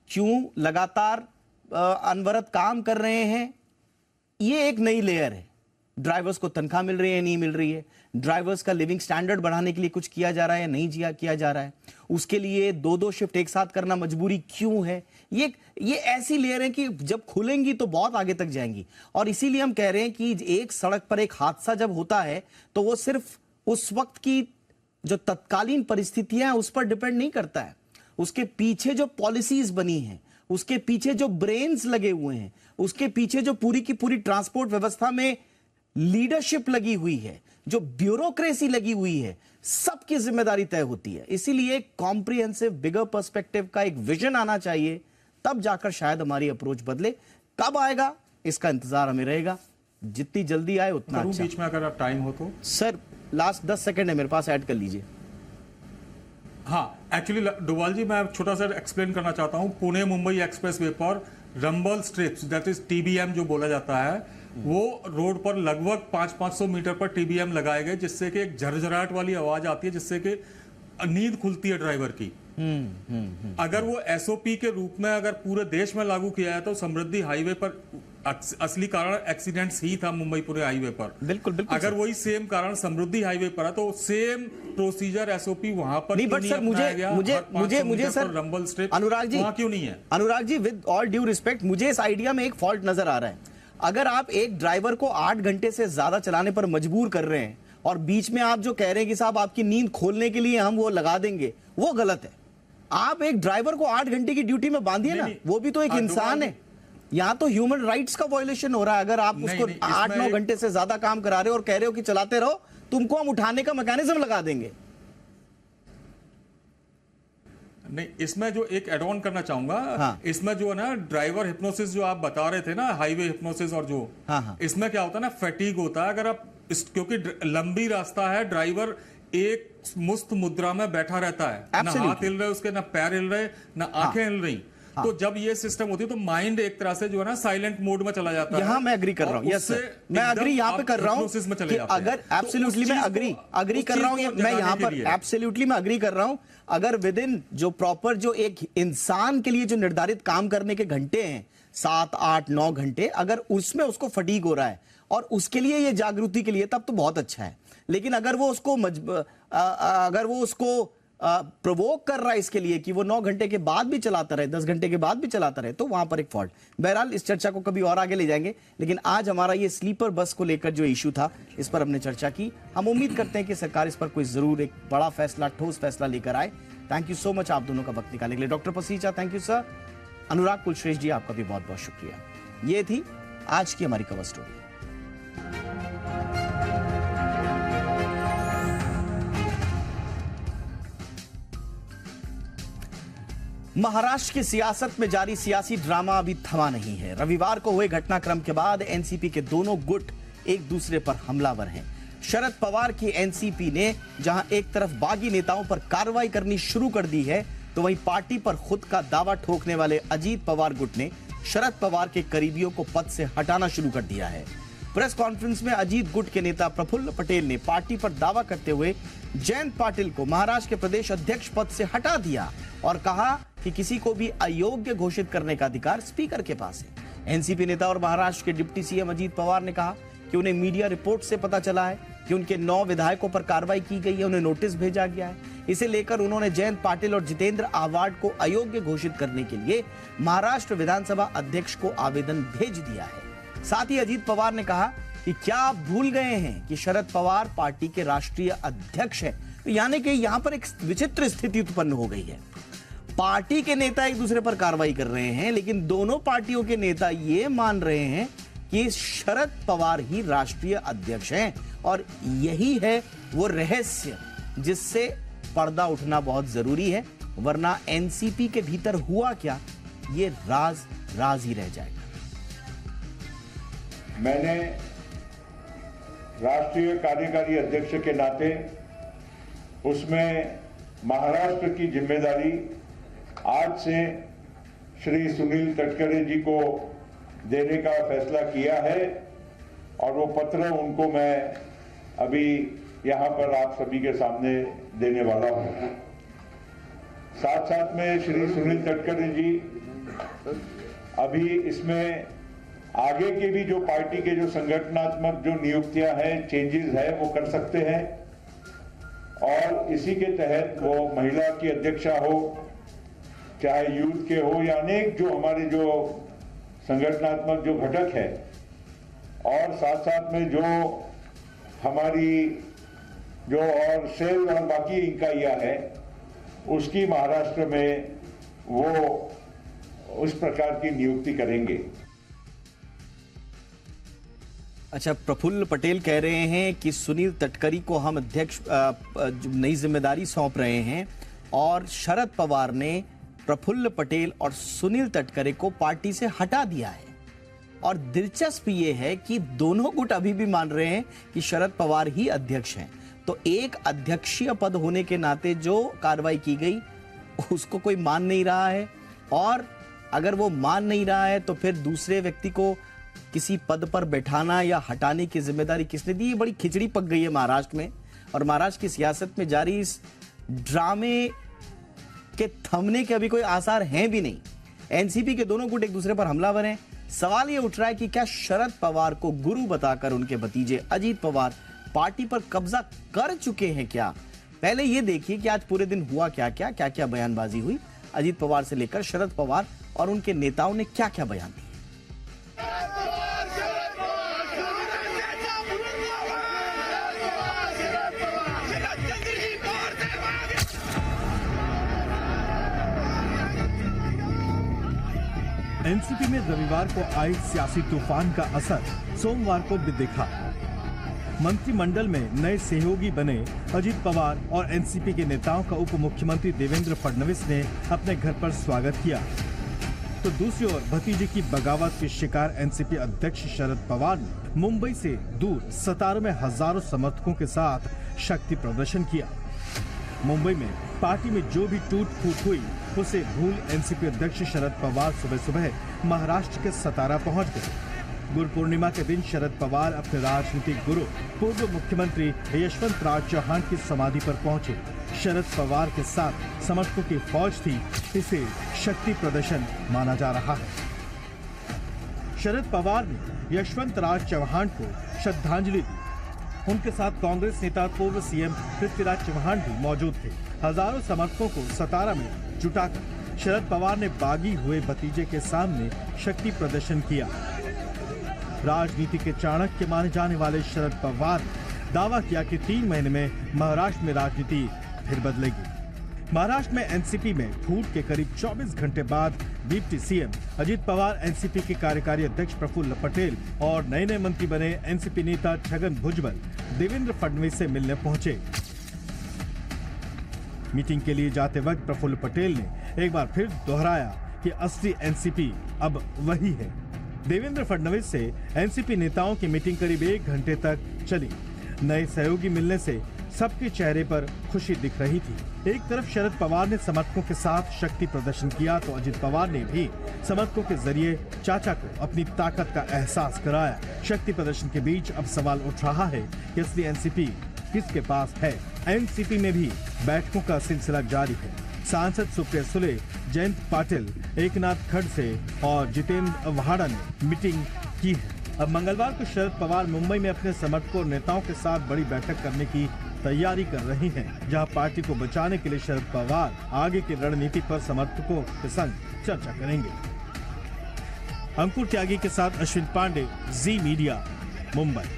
क्यों लगातार अनवरत काम कर रहे हैं, ये एक नई लेयर है। ड्राइवर्स को तनख्वाह मिल रही है, नहीं मिल रही है, ड्राइवर्स का लिविंग स्टैंडर्ड बढ़ाने के लिए कुछ किया जा रहा है या नहीं किया जा रहा है, उसके लिए 2-2 शिफ्ट एक साथ करना मजबूरी क्यों है। ये ऐसी लेयर है कि जब खुलेंगी तो बहुत आगे तक जाएंगी। और इसीलिए हम कह रहे हैं कि एक सड़क पर एक हादसा जब होता है तो वो सिर्फ उस वक्त की जो तत्कालीन परिस्थितियां हैं उस पर डिपेंड नहीं करता है। उसके पीछे जो पॉलिसीज बनी हैं, उसके पीछे जो ब्रेन्स लगे हुए हैं, उसके पीछे जो पूरी की पूरी ट्रांसपोर्ट व्यवस्था में लीडरशिप लगी हुई है, जो ब्यूरोक्रेसी लगी हुई है, सबकी जिम्मेदारी तय होती है। इसीलिए कॉम्प्रिहेंसिव बिगर पर्सपेक्टिव का एक विजन आना चाहिए, तब जाकर शायद हमारी अप्रोच बदले। कब आएगा इसका इंतजार हमें रहेगा, जितनी जल्दी आए उतना अच्छा। बीच में अगर आप टाइम हो तो सर लास्ट 10 सेकंड है मेरे पास, ऐड कर लीजिए। हाँ, एक्चुअली डोभाल जी मैं छोटा सा एक्सप्लेन करना चाहता हूँ। पुणे मुंबई एक्सप्रेसवे पर rumble strips, that is TBM जो बोला जाता है, वो रोड पर लगभग 500-500 मीटर पर टीबीएम लगाए गए, जिससे कि एक झरझराहट वाली आवाज आती है, जिससे कि नींद खुलती है ड्राइवर की। अगर वो एसओपी के रूप में अगर पूरे देश में लागू किया है तो समृद्धि हाईवे पर असली कारण एक्सीडेंट्स ही था मुंबई पुणे हाईवे पर। बिल्कुल बिल्कुल। अगर वही सेम कारण समृद्धि हाईवे पर है तो सेम प्रोसीजर एसओपी वहां पर नहीं। बट सर मुझे sir rumble strip Anurag ji वहां क्यों नहीं है? Anurag ji with all due respect, मुझे इस आइडिया में एक फॉल्ट नजर आ रहा है। अगर आप एक ड्राइवर को 8 घंटे से ज्यादा चलाने पर मजबूर कर रहे हैं और बीच में आप जो कह रहे हैं कि साहब आपकी नींद खोलने के लिए हम वो लगा देंगे, वो गलत है। आप एक ड्राइवर को 8 घंटे की ड्यूटी में बांधिए ना, वो भी तो एक इंसान है। यहाँ तो ह्यूमन राइट्स का वायलेशन हो रहा है। अगर आप उसको 8-9 घंटे से ज्यादा काम करा रहे हो और कह रहे हो कि चलाते रहो, तुमको हम उठाने का मैकेनिज्म लगा देंगे। नहीं, इसमें जो एक एड ऑन करना चाहूंगा, हाँ। इसमें जो है ना ड्राइवर हिप्नोसिस जो आप बता रहे थे ना, हाईवे हिप्नोसिस, और जो हाँ। इसमें क्या होता है ना, फैटीग होता है। अगर आप क्योंकि लंबी रास्ता है, ड्राइवर एक मुस्त मुद्रा में बैठा रहता है, ना हाथ हिल रहे उसके, ना पैर हिल रहे, ना आंखें हिल रही। तो जब ये सिस्टम होती है तो माइंड एक तरह से जो है ना साइलेंट मोड में चला जाता है। यहाँ मैं एग्री कर रहा हूँ, यस सर, मैं अग्री यहाँ पे कर रहा हूँ कि अगर एब्सोल्युटली मैं अग्री कर रहा हूँ, मैं यहाँ पर एब्सोल्युटली मैं अग्री कर रहा हूँ। अगर विद इन जो प्रॉपर जो एक इंसान के लिए जो निर्धारित काम करने के घंटे हैं 7, 8, 9 घंटे, अगर उसमें उसको फटीग हो रहा है और उसके लिए ये जागृति के लिए, तब तो बहुत अच्छा है। लेकिन अगर वो उसको प्रोवोक कर रहा है इसके लिए कि वो 9 घंटे के बाद भी चलाता रहे, 10 घंटे के बाद भी चलाता रहे, तो वहां पर एक फॉल्ट। बहरहाल इस चर्चा को कभी और आगे ले जाएंगे, लेकिन आज हमारा ये स्लीपर बस को लेकर जो इशू था, इस पर हमने चर्चा की। हम उम्मीद करते हैं कि सरकार इस पर कोई जरूर एक बड़ा फैसला, ठोस फैसला लेकर आए। थैंक यू सो मच आप दोनों का वक्त निकालने के लिए। डॉक्टर पसीचा, thank you sir. Anurag Kulshreshtha ji, आपका भी बहुत बहुत शुक्रिया। ये थी आज की हमारी कवर स्टोरी। महाराष्ट्र की सियासत में जारी सियासी ड्रामा अभी थमा नहीं है। रविवार को हुए घटनाक्रम के बाद एनसीपी के दोनों गुट एक दूसरे पर हमलावर हैं। शरद पवार की एनसीपी ने जहां एक तरफ बागी नेताओं पर कार्रवाई करनी शुरू कर दी है, तो वहीं पार्टी पर खुद का दावा ठोकने वाले अजीत पवार गुट ने शरद पवार के करीबियों को पद से हटाना शुरू कर दिया है। प्रेस कॉन्फ्रेंस में अजीत गुट के नेता प्रफुल्ल पटेल ने पार्टी पर दावा करते हुए जयंत पाटिल को महाराष्ट्र के प्रदेश अध्यक्ष पद से हटा दिया और कहा कि किसी को भी अयोग्य घोषित करने का अधिकार स्पीकर के पास है। एनसीपी नेता और महाराष्ट्र के डिप्टी सीएम अजीत पवार ने कहा कि उन्हें मीडिया रिपोर्ट से पता चला है कि उनके 9 विधायकों पर कार्रवाई की गई है, उन्हें नोटिस भेजा गया है। इसे लेकर उन्होंने जयंत पाटिल और जितेंद्र आव्हाड को अयोग्य घोषित करने के लिए महाराष्ट्र विधानसभा अध्यक्ष को आवेदन भेज दिया है। साथ ही अजीत पवार ने कहा कि क्या आप भूल गए हैं कि शरद पवार पार्टी के राष्ट्रीय अध्यक्ष हैं। तो यानी कि यहां पर एक विचित्र स्थिति उत्पन्न हो गई है। पार्टी के नेता एक दूसरे पर कार्रवाई कर रहे हैं, लेकिन दोनों पार्टियों के नेता ये मान रहे हैं कि शरद पवार ही राष्ट्रीय अध्यक्ष हैं और यही है वो रहस्य जिससे पर्दा उठना बहुत जरूरी है, वरना एनसीपी के भीतर हुआ क्या ये राज ही रह जाएगा। मैंने राष्ट्रीय कार्यकारी अध्यक्ष के नाते उसमें महाराष्ट्र की जिम्मेदारी आज से श्री सुनील तटकरे जी को देने का फैसला किया है और वो पत्र उनको मैं अभी यहाँ पर आप सभी के सामने देने वाला हूँ। साथ साथ में श्री सुनील तटकरे जी अभी इसमें आगे के भी जो पार्टी के जो संगठनात्मक जो नियुक्तियां हैं, चेंजेस है, वो कर सकते हैं और इसी के तहत वो महिला की अध्यक्षा हो, चाहे यूथ के हो या अनेक जो हमारे जो संगठनात्मक जो घटक है और साथ साथ में जो हमारी जो और सेल और बाकी इकाइयां हैं उसकी महाराष्ट्र में वो उस प्रकार की नियुक्ति करेंगे। अच्छा, प्रफुल्ल पटेल कह रहे हैं कि सुनील तटकरे को हम अध्यक्ष नई जिम्मेदारी सौंप रहे हैं और शरद पवार ने प्रफुल्ल पटेल और सुनील तटकरे को पार्टी से हटा दिया है। और दिलचस्प ये है कि दोनों गुट अभी भी मान रहे हैं कि शरद पवार ही अध्यक्ष हैं। तो एक अध्यक्षीय पद होने के नाते जो कार्रवाई की गई उसको कोई मान नहीं रहा है, और अगर वो मान नहीं रहा है तो फिर दूसरे व्यक्ति को किसी पद पर बैठाना या हटाने की जिम्मेदारी किसने दी। बड़ी खिचड़ी पक गई है महाराष्ट्र में, और महाराष्ट्र की सियासत में जारी इस ड्रामे के थमने के अभी कोई आसार हैं भी नहीं। एनसीपी के दोनों गुट एक दूसरे पर हमलावर हैं। सवाल यह उठ रहा है कि क्या शरद पवार को गुरु बताकर उनके भतीजे अजीत पवार पार्टी पर कब्जा कर चुके हैं क्या? पहले यह देखिए कि आज पूरे दिन हुआ क्या क्या बयानबाजी हुई। अजीत पवार से लेकर शरद पवार और उनके नेताओं ने क्या क्या बयान दिए। एनसीपी में रविवार को आए सियासी तूफान का असर सोमवार को भी दिखा। मंत्रिमंडल में नए सहयोगी बने अजीत पवार और एनसीपी के नेताओं का उप मुख्यमंत्री देवेंद्र फडणवीस ने अपने घर पर स्वागत किया, तो दूसरी ओर भतीजे की बगावत के शिकार एनसीपी अध्यक्ष शरद पवार ने मुंबई से दूर सतारों में हजारों समर्थकों के साथ शक्ति प्रदर्शन किया। मुंबई में पार्टी में जो भी टूट फूट हुई उसे भूल एनसीपी अध्यक्ष शरद पवार सुबह सुबह महाराष्ट्र के सतारा पहुंच गए। गुरु पूर्णिमा के दिन शरद पवार अपने राजनीतिक गुरु पूर्व मुख्यमंत्री यशवंतराव चौहान की समाधि पर पहुंचे। शरद पवार के साथ समर्थकों की फौज थी, इसे शक्ति प्रदर्शन माना जा रहा है। शरद पवार ने यशवंतराव चौहान को श्रद्धांजलि दी। उनके साथ कांग्रेस नेता पूर्व सीएम पृथ्वीराज चौहान भी मौजूद थे। हजारों समर्थकों को सतारा में जुटाकर शरद पवार ने बागी हुए भतीजे के सामने शक्ति प्रदर्शन किया। राजनीति के चाणक्य माने जाने वाले शरद पवार ने दावा किया कि 3 महीने में महाराष्ट्र में राजनीति फिर बदलेगी। महाराष्ट्र में एनसीपी में फूट के करीब 24 घंटे बाद deputy CM Ajit Pawar, NCP के कार्यकारी अध्यक्ष प्रफुल्ल पटेल और नए मंत्री बने एनसीपी नेता छगन भुजबल देवेंद्र फडणवीस से मिलने पहुंचे। मीटिंग के लिए जाते वक्त प्रफुल्ल पटेल ने एक बार फिर दोहराया कि असली एनसीपी अब वही है। देवेंद्र फडणवीस से एनसीपी नेताओं की मीटिंग करीब 1 घंटे तक चली। नए सहयोगी मिलने से सबके चेहरे पर खुशी दिख रही थी। एक तरफ शरद पवार ने समर्थकों के साथ शक्ति प्रदर्शन किया, तो अजित पवार ने भी समर्थकों के जरिए चाचा को अपनी ताकत का एहसास कराया। शक्ति प्रदर्शन के बीच अब सवाल उठ रहा है कि असली एनसीपी किसके पास है। एनसीपी में भी बैठकों का सिलसिला जारी है। सांसद सुप्रिया सुले, जयंत पाटिल, एकनाथ खड़से और जितेंद्र आव्हाड ने मीटिंग की है। अब मंगलवार को शरद पवार मुंबई में अपने समर्थकों और नेताओं के साथ बड़ी बैठक करने की तैयारी कर रहे हैं, जहां पार्टी को बचाने के लिए शरद पवार आगे की रणनीति पर समर्थकों के संग चर्चा करेंगे। अंकुर त्यागी के साथ अश्विन पांडे, जी मीडिया, मुंबई।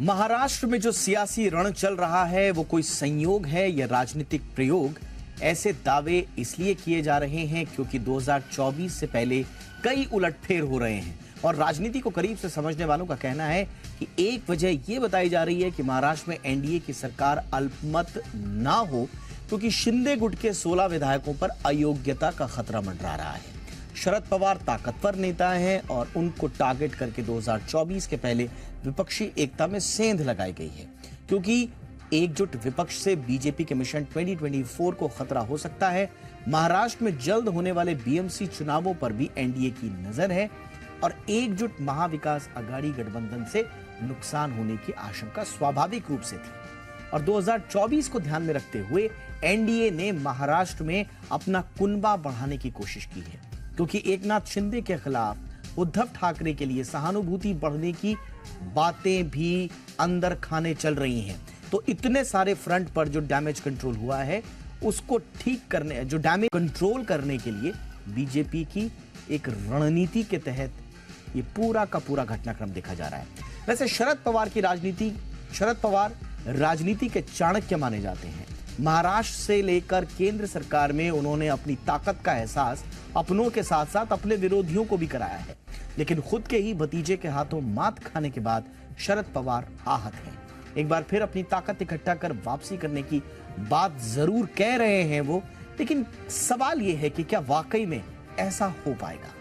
महाराष्ट्र में जो सियासी रण चल रहा है वो कोई संयोग है या राजनीतिक प्रयोग, ऐसे दावे इसलिए किए जा रहे हैं क्योंकि 2024 से पहले कई उलटफेर हो रहे हैं और राजनीति को करीब से समझने वालों का कहना है कि एक वजह यह बताई जा रही है कि महाराष्ट्र में एनडीए की सरकार अल्पमत ना हो क्योंकि शिंदे गुट के 16 विधायकों पर अयोग्यता का खतरा मंडरा रहा है। शरद पवार ताकतवर नेता हैं और उनको टारगेट करके 2024 के पहले विपक्षी एकता में सेंध लगाई गई है क्योंकि एकजुट विपक्ष से बीजेपी के मिशन 2024 को खतरा हो सकता है। महाराष्ट्र में जल्द होने वाले बीएमसी चुनावों पर भी एनडीए की नजर है और एकजुट महाविकास अघाड़ी गठबंधन से नुकसान होने की आशंका स्वाभाविक रूप से थी और 2024 को ध्यान में रखते हुए एनडीए ने महाराष्ट्र में अपना कुनबा बढ़ाने की कोशिश की है क्योंकि एकनाथ शिंदे के खिलाफ उद्धव ठाकरे के लिए सहानुभूति बढ़ने की बातें भी अंदर खाने चल रही हैं। तो इतने सारे फ्रंट पर जो डैमेज कंट्रोल हुआ है उसको ठीक करने, जो डैमेज कंट्रोल करने के लिए बीजेपी की एक रणनीति के तहत ये पूरा का पूरा घटनाक्रम देखा जा रहा है। वैसे शरद पवार राजनीति के चाणक्य माने जाते हैं। महाराष्ट्र से लेकर केंद्र सरकार में उन्होंने अपनी ताकत का एहसास अपनों के साथ साथ अपने विरोधियों को भी कराया है, लेकिन खुद के ही भतीजे के हाथों मात खाने के बाद शरद पवार आहत हैं। एक बार फिर अपनी ताकत इकट्ठा कर वापसी करने की बात जरूर कह रहे हैं वो, लेकिन सवाल यह है कि क्या वाकई में ऐसा हो पाएगा।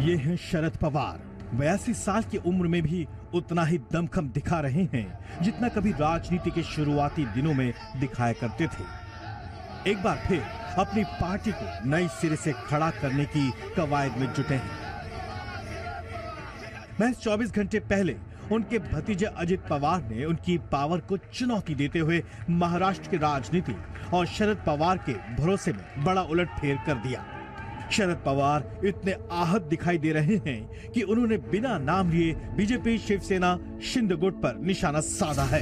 ये हैं शरद पवार। 82 साल की उम्र में भी उतना ही दमखम दिखा रहे हैं जितना कभी राजनीति के शुरुआती दिनों में दिखाया करते थे। एक बार फिर अपनी पार्टी को नए सिरे से खड़ा करने की कवायद में जुटे हैं। महज 24 घंटे पहले उनके भतीजे अजित पवार ने उनकी पावर को चुनौती देते हुए महाराष्ट्र की राजनीति और शरद पवार के भरोसे में बड़ा उलटफेर कर दिया। शरद पवार इतने आहत दिखाई दे रहे हैं कि उन्होंने बिना नाम लिए बीजेपी शिवसेना शिंदे गुट पर निशाना साधा है।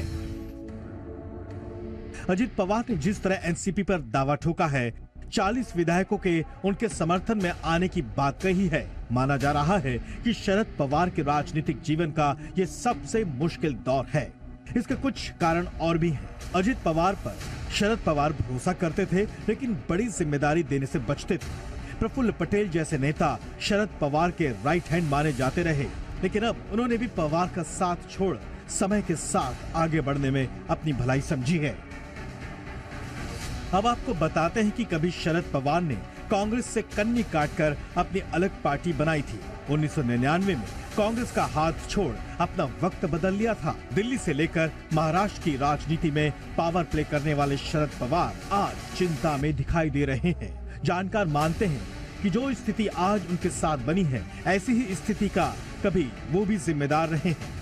अजित पवार ने जिस तरह एनसीपी पर दावा ठोका है, 40 विधायकों के उनके समर्थन में आने की बात कही है, माना जा रहा है कि शरद पवार के राजनीतिक जीवन का यह सबसे मुश्किल दौर है। इसके कुछ कारण और भी हैं। अजित पवार पर शरद पवार भरोसा करते थे, लेकिन बड़ी जिम्मेदारी देने से बचते थे। प्रफुल्ल पटेल जैसे नेता शरद पवार के राइट हैंड माने जाते रहे, लेकिन अब उन्होंने भी पवार का साथ छोड़ समय के साथ आगे बढ़ने में अपनी भलाई समझी है। अब आपको बताते हैं कि कभी शरद पवार ने कांग्रेस से कन्नी काटकर अपनी अलग पार्टी बनाई थी। 1999 में कांग्रेस का हाथ छोड़ अपना वक्त बदल लिया था। दिल्ली से लेकर महाराष्ट्र की राजनीति में पावर प्ले करने वाले शरद पवार आज चिंता में दिखाई दे रहे हैं। जानकार मानते हैं कि जो स्थिति आज उनके साथ बनी है, ऐसी ही स्थिति का कभी वो भी जिम्मेदार रहे हैं।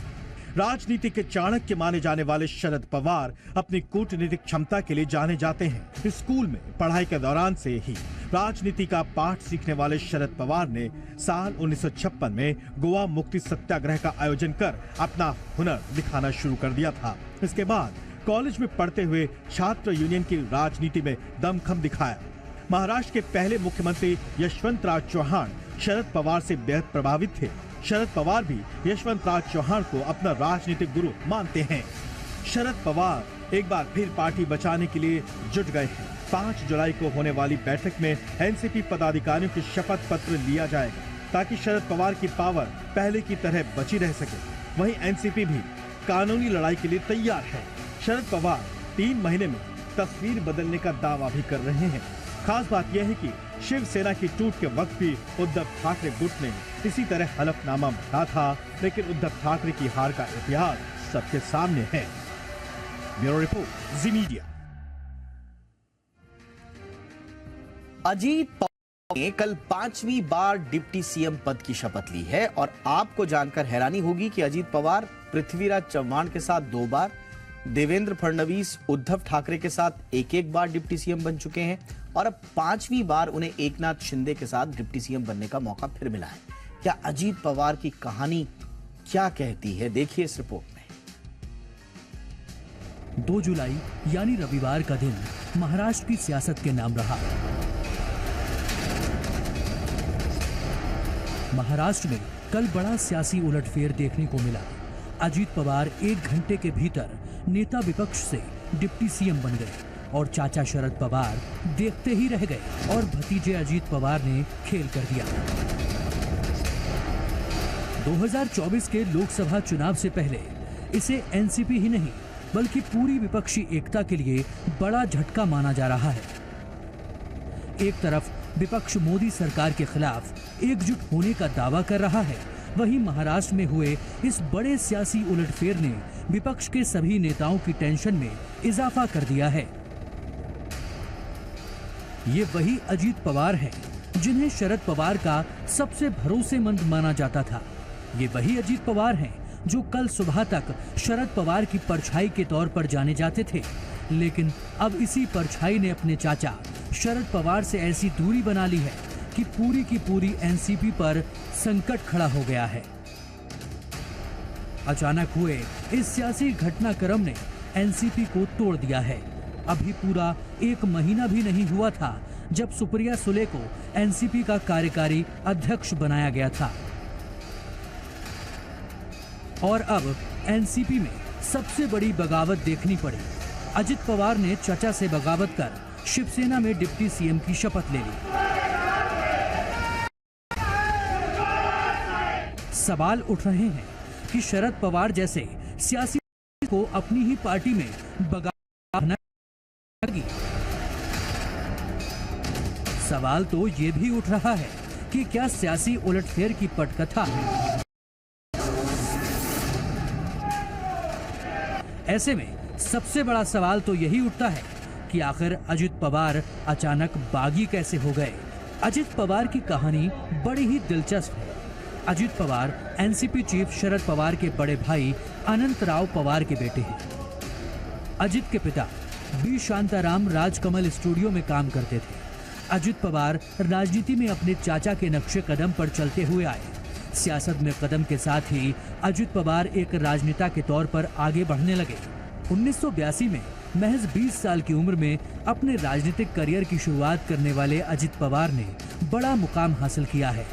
राजनीति के चाणक्य माने जाने वाले शरद पवार अपनी कूटनीतिक क्षमता के लिए जाने जाते हैं। स्कूल में पढ़ाई के दौरान से ही राजनीति का पाठ सीखने वाले शरद पवार ने साल 1956 में गोवा मुक्ति सत्याग्रह का आयोजन कर अपना हुनर दिखाना शुरू कर दिया था। इसके बाद कॉलेज में पढ़ते हुए छात्र यूनियन की राजनीति में दमखम दिखाया। महाराष्ट्र के पहले मुख्यमंत्री यशवंतराव चौहान शरद पवार से बेहद प्रभावित थे। शरद पवार भी यशवंतराव चौहान को अपना राजनीतिक गुरु मानते हैं। शरद पवार एक बार फिर पार्टी बचाने के लिए जुट गए हैं। 5 जुलाई को होने वाली बैठक में एनसीपी पदाधिकारियों के शपथ पत्र लिया जाएगा ताकि शरद पवार की पावर पहले की तरह बची रह सके। वहीं एनसीपी भी कानूनी लड़ाई के लिए तैयार है। शरद पवार 3 महीने में तस्वीर बदलने का दावा भी कर रहे हैं। खास बात यह है कि शिवसेना की टूट के वक्त भी उद्धव ठाकरे गुट ने इसी तरह हलफनामा भरा था, लेकिन उद्धव ठाकरे की हार का इतिहास सबके सामने है। ब्यूरो रिपोर्ट, जी मीडिया। अजीत ने कल 5वीं बार डिप्टी सीएम पद की शपथ ली है और आपको जानकर हैरानी होगी कि अजीत पवार पृथ्वीराज चव्हाण के साथ 2 बार, देवेंद्र फडणवीस उद्धव ठाकरे के साथ एक बार डिप्टी सीएम बन चुके हैं और अब 5वीं बार उन्हें एकनाथ शिंदे के साथ डिप्टी सीएम बनने का मौका फिर मिला है। क्या अजीत पवार की कहानी क्या कहती है, देखिए इस रिपोर्ट में। 2 जुलाई यानी रविवार का दिन महाराष्ट्र की सियासत के नाम रहा। महाराष्ट्र में कल बड़ा सियासी उलटफेर देखने को मिला। अजीत पवार 1 घंटे के भीतर नेता विपक्ष से डिप्टी सीएम बन गए और चाचा शरद पवार देखते ही रह गए और भतीजे अजीत पवार ने खेल कर दिया। 2024 के लोकसभा चुनाव से पहले इसे एनसीपी ही नहीं बल्कि पूरी विपक्षी एकता के लिए बड़ा झटका माना जा रहा है। एक तरफ विपक्ष मोदी सरकार के खिलाफ एकजुट होने का दावा कर रहा है, वहीं महाराष्ट्र में हुए इस बड़े सियासी उलटफेर ने विपक्ष के सभी नेताओं की टेंशन में इजाफा कर दिया है। ये वही अजीत पवार हैं जिन्हें शरद पवार का सबसे भरोसेमंद माना जाता था। ये वही अजीत पवार हैं जो कल सुबह तक शरद पवार की परछाई के तौर पर जाने जाते थे, लेकिन अब इसी परछाई ने अपने चाचा शरद पवार से ऐसी दूरी बना ली है कि पूरी की पूरी एनसीपी पर संकट खड़ा हो गया है। अचानक हुए इस सियासी घटनाक्रम ने एनसीपी को तोड़ दिया है। अभी पूरा 1 महीना भी नहीं हुआ था जब सुप्रिया सुले को एनसीपी का कार्यकारी अध्यक्ष बनाया गया था और अब एनसीपी में सबसे बड़ी बगावत देखनी पड़ी। अजित पवार ने चचा से बगावत कर शिवसेना में डिप्टी सीएम की शपथ ले ली। सवाल उठ रहे हैं कि शरद पवार जैसे सियासी को अपनी ही पार्टी में बगावत लगी। सवाल तो ये भी उठ रहा है कि क्या सियासी उलटफेर की पटकथा है। ऐसे में सबसे बड़ा सवाल तो यही उठता है कि आखिर अजित पवार अचानक बागी कैसे हो गए। अजित पवार की कहानी बड़ी ही दिलचस्प है। अजित पवार एनसीपी चीफ शरद पवार के बड़े भाई अनंतराव पवार के बेटे हैं। अजित के पिता बी शांताराम राजकमल स्टूडियो में काम करते थे। अजित पवार राजनीति में अपने चाचा के नक्शे कदम पर चलते हुए आए। सियासत में कदम के साथ ही अजित पवार एक राजनेता के तौर पर आगे बढ़ने लगे। 1982 में महज 20 साल की उम्र में अपने राजनीतिक करियर की शुरुआत करने वाले अजित पवार ने बड़ा मुकाम हासिल किया है।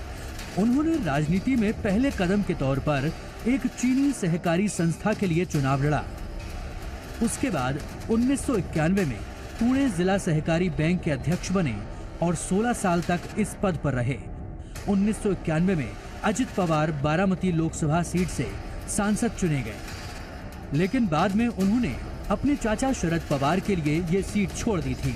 उन्होंने राजनीति में पहले कदम के तौर पर एक चीनी सहकारी संस्था के लिए चुनाव लड़ा। उसके बाद 1991 में पुणे जिला सहकारी बैंक के अध्यक्ष बने और 16 साल तक इस पद पर रहे। 1991 में अजित पवार बारामती लोकसभा सीट से सांसद चुने गए, लेकिन बाद में उन्होंने अपने चाचा शरद पवार के लिए ये सीट छोड़ दी थी,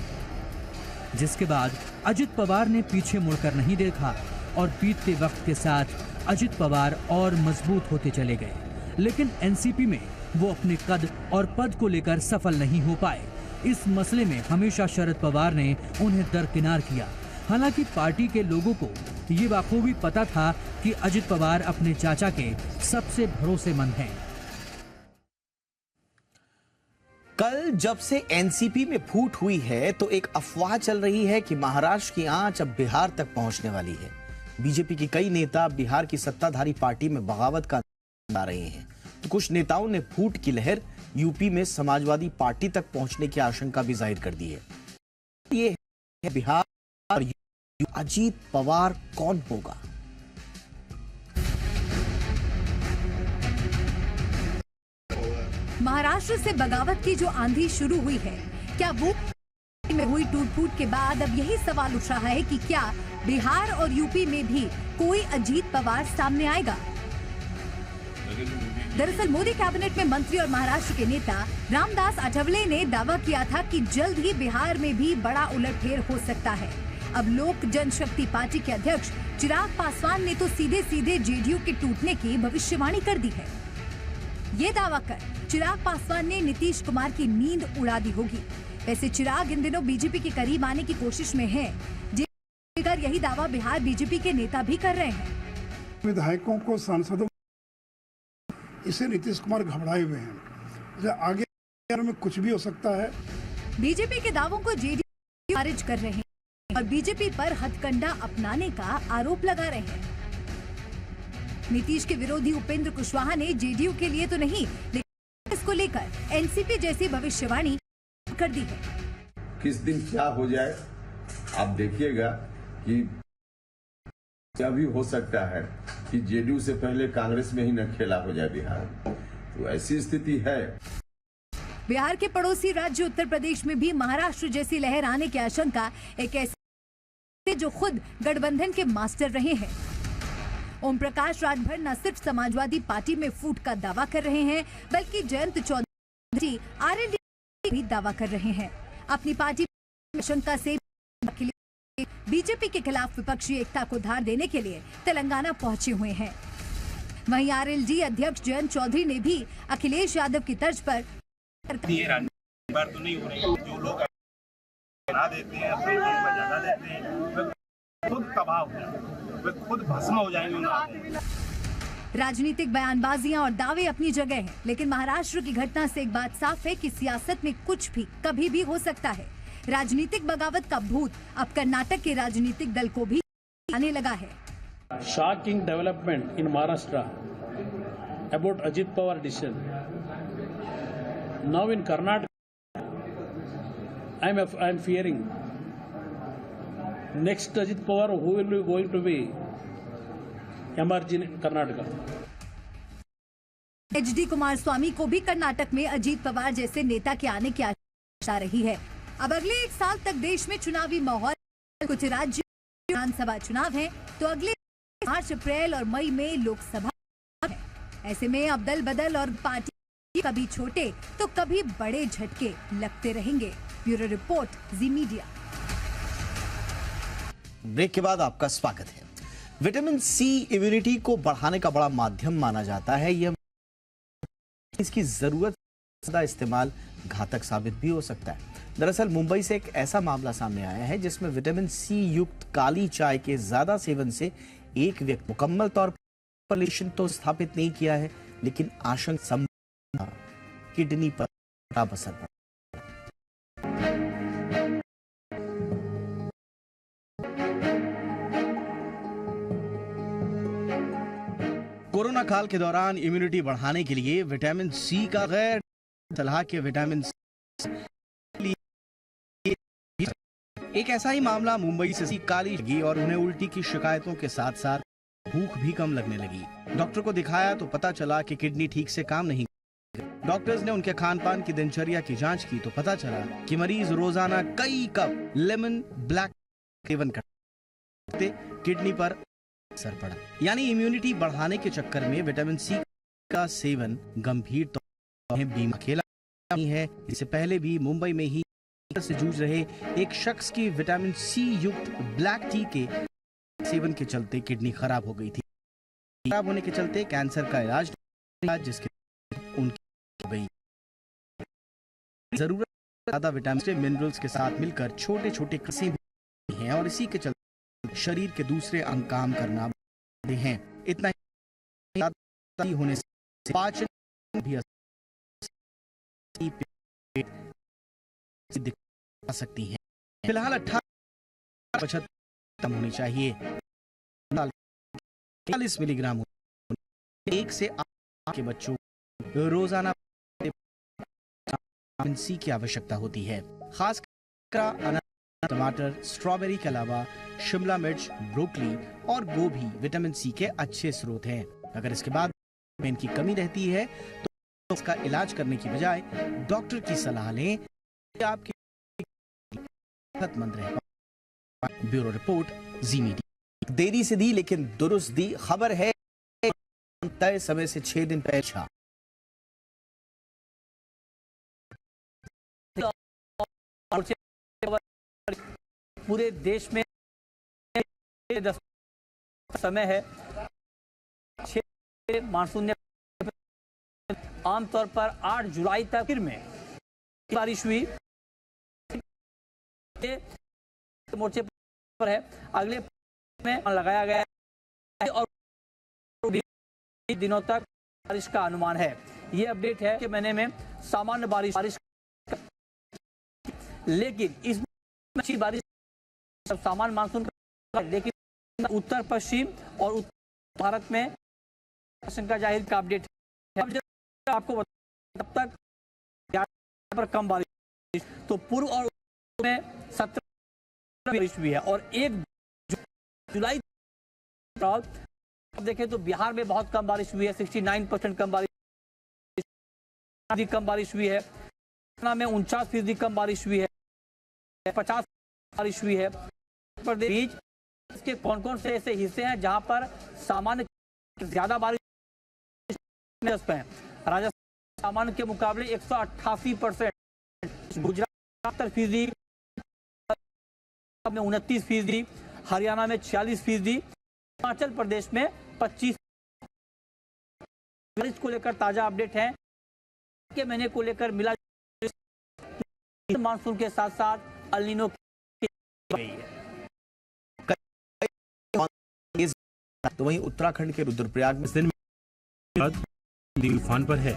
जिसके बाद अजित पवार ने पीछे मुड़कर नहीं देखा और बीतते वक्त के साथ अजित पवार और मजबूत होते चले गए। लेकिन एनसीपी में वो अपने कद और पद को लेकर सफल नहीं हो पाए। इस मसले में हमेशा शरद पवार ने उन्हें दरकिनार किया। हालांकि पार्टी के लोगों को ये बखूबी पता था कि अजित पवार अपने चाचा के सबसे भरोसेमंद हैं। कल जब से एनसीपी में फूट हुई है तो एक अफवाह चल रही है कि महाराष्ट्र की आंच अब बिहार तक पहुंचने वाली है। बीजेपी के कई नेता बिहार की सत्ताधारी पार्टी में बगावत का ला रहे हैं, तो कुछ नेताओं ने फूट की लहर यूपी में समाजवादी पार्टी तक पहुंचने की आशंका भी जाहिर कर दी है। ये है बिहार और अजीत पवार कौन होगा? महाराष्ट्र से बगावत की जो आंधी शुरू हुई है, क्या वो में हुई टूट फूट के बाद अब यही सवाल उठ रहा है कि क्या बिहार और यूपी में भी कोई अजीत पवार सामने आएगा? दरअसल मोदी कैबिनेट में मंत्री और महाराष्ट्र के नेता रामदास आठवले ने दावा किया था कि जल्द ही बिहार में भी बड़ा उलटफेर हो सकता है। अब लोक जनशक्ति पार्टी के अध्यक्ष चिराग पासवान ने तो सीधे सीधे जेडीयू के टूटने की भविष्यवाणी कर दी है। ये दावा कर चिराग पासवान ने नीतीश कुमार की नींद उड़ा दी होगी। वैसे चिराग इन दिनों बीजेपी के करीब आने की कोशिश में है। लेकर यही दावा बिहार बीजेपी के नेता भी कर रहे हैं। विधायकों को, सांसदों इसे नीतीश कुमार घबराए हुए हैं। आगे में कुछ भी हो सकता है। बीजेपी के दावों को जेडीयू खारिज कर रहे हैं और बीजेपी पर हथकंडा अपनाने का आरोप लगा रहे हैं। नीतीश के विरोधी उपेंद्र कुशवाहा ने जेडीयू के लिए तो नहीं, लेकिन इसको लेकर एनसीपी जैसी भविष्यवाणी कर दी है। किस दिन क्या हो जाए आप देखिएगा कि क्या भी हो सकता है कि जेडीयू से पहले कांग्रेस में ही न खेला हो जाए बिहार, तो ऐसी स्थिति है। बिहार के पड़ोसी राज्य उत्तर प्रदेश में भी महाराष्ट्र जैसी लहर आने की आशंका एक ऐसे जो खुद गठबंधन के मास्टर रहे हैं। ओम प्रकाश राजभर न सिर्फ समाजवादी पार्टी में फूट का दावा कर रहे हैं, बल्कि जयंत चौधरी आरएलडी भी दावा कर रहे हैं। अपनी पार्टी में आशंका से बीजेपी के खिलाफ विपक्षी एकता को धार देने के लिए तेलंगाना पहुंचे हुए हैं। वहीं आरएलडी अध्यक्ष जयंत चौधरी ने भी अखिलेश यादव की तर्ज पर बार तो नहीं हो रही। जो लोग बना देते हैं, अपने में जगह देते हैं, वे खुद तबाह हो जाएंगे, वे खुद भस्म हो जाएंगे। राजनीतिक बयानबाजियां और दावे अपनी जगह हैं, लेकिन महाराष्ट्र की घटना से एक बात साफ है कि सियासत में कुछ भी कभी भी हो सकता है। राजनीतिक बगावत का भूत अब कर्नाटक के राजनीतिक दल को भी आने लगा है। Shocking development in Maharashtra about Ajit Pawar decision. Now in Karnataka, I'm fearing next Ajit Pawar who will be going to be emerge in Karnataka. HD Kumaraswamy को भी कर्नाटक में अजीत पवार जैसे नेता के आने की आशा रही है। अब अगले 1 साल तक देश में चुनावी माहौल, कुछ राज्य विधानसभा चुनाव है, तो अगले मार्च, अप्रैल और मई में लोकसभा है। ऐसे में अब दल बदल और पार्टी कभी छोटे तो कभी बड़े झटके लगते रहेंगे। ब्यूरो रिपोर्ट, जी मीडिया। ब्रेक के बाद आपका स्वागत है। विटामिन सी इम्यूनिटी को बढ़ाने का बड़ा माध्यम माना जाता है। यह इसकी जरूरत से ज्यादा इस्तेमाल घातक साबित भी हो सकता है। दरअसल मुंबई से एक ऐसा मामला सामने आया है जिसमें विटामिन सी युक्त काली चाय के ज्यादा सेवन से एक व्यक्ति मुकम्मल तौर पर लेशन तो स्थापित नहीं किया है, लेकिन आशंका किडनी पर खराब असर पड़ा। कोरोना काल के दौरान इम्यूनिटी बढ़ाने के लिए विटामिन सी का गैर सलाह के विटामिन एक ऐसा ही मामला मुंबई से काली लगी और उन्हें उल्टी की शिकायतों के साथ साथ भूख भी कम लगने लगी। डॉक्टर को दिखाया तो पता चला कि किडनी ठीक से काम नहीं कर रही। डॉक्टर्स ने उनके खान पान की दिनचर्या की जांच की तो पता चला कि मरीज रोजाना कई कप लेमन ब्लैक सेवन करते, किडनी पर असर पड़ा। यानी इम्यूनिटी बढ़ाने के चक्कर में विटामिन सी का सेवन गंभीर तौर पर बीमा खेला नहीं है। इससे पहले भी मुंबई में ही से जूझ रहे एक शख्स की विटामिन सी युक्त ब्लैक टी के सेवन के चलते किडनी खराब हो गई थी। खराब होने के चलते कैंसर का इलाज जिसके उनकी जरूरत ज्यादा विटामिन से मिनरल्स के साथ मिलकर छोटे छोटे कसे भी हैं और इसी के चलते शरीर के दूसरे अंग काम करना हैं। इतना ही होने से पाचन भी दिखा सकती हैं। फिलहाल 18 कम होनी चाहिए। 40 मिलीग्राम 1 से 8 के बच्चों रोजाना विटामिन सी की आवश्यकता होती है। खासकर अनार, टमाटर, स्ट्रॉबेरी के अलावा शिमला मिर्च, ब्रोकली और गोभी विटामिन सी के अच्छे स्रोत हैं। अगर इसके बाद में इनकी कमी रहती है तो इसका इलाज करने की बजाय डॉक्टर की सलाह लें। आपकी सेहतमंद रहेगा। ब्यूरो रिपोर्ट, जी मीडिया। देरी से दी लेकिन दुरुस्त दी खबर है। तय समय से 6 दिन पहले पूरे देश में समय है। 6 मानसून ने आमतौर पर 8 जुलाई तक में बारिश हुई। मोर्चे पर है, अगले में लगाया गया है और दिनों तक बारिश का अनुमान है। ये अपडेट है कि महीने में सामान्य बारिश लेकिन इसमें अच्छी बारिश सामान्य मानसून का, लेकिन उत्तर पश्चिम और उत्तर भारत में आशंका जाहिर का अपडेट है। अब जब आपको बता तब तक पर कम बारिश, तो पूर्व और उत्तर में 17 बारिश भी है और 1 जुलाई देखें तो बिहार में बहुत कम बारिश हुई है, 69% कम बारिश हुई है, पटना में 49% कम बारिश हुई है, 50 बारिश हुई है। प्रदेश के कौन कौन से ऐसे हिस्से हैं जहां पर सामान्य ज्यादा बारिश है? राजस्थान सामान्य के मुकाबले 188%, गुजरात 70%, में 29%, हरियाणा में 46%, हिमाचल प्रदेश में 25%। बारिश को लेकर ताजा अपडेट है के महीने को लेकर मिला मानसून के साथ साथ अल नीनो की गई है। तो वहीं उत्तराखंड के रुद्रप्रयाग में उफान पर है।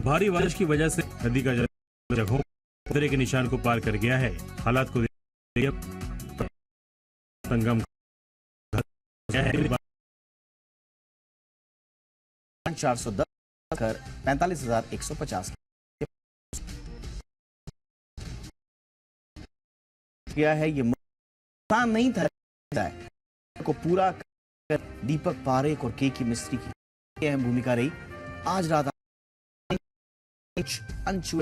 भारी बारिश की वजह से नदी का जल जगहों खतरे के निशान को पार कर गया है। हालात को संगम 410 कर 45,150 किया है। ये आसान नहीं था को पूरा कर दीपक पारेख और के मिस्त्री की अहम भूमिका रही। आज रात अंशु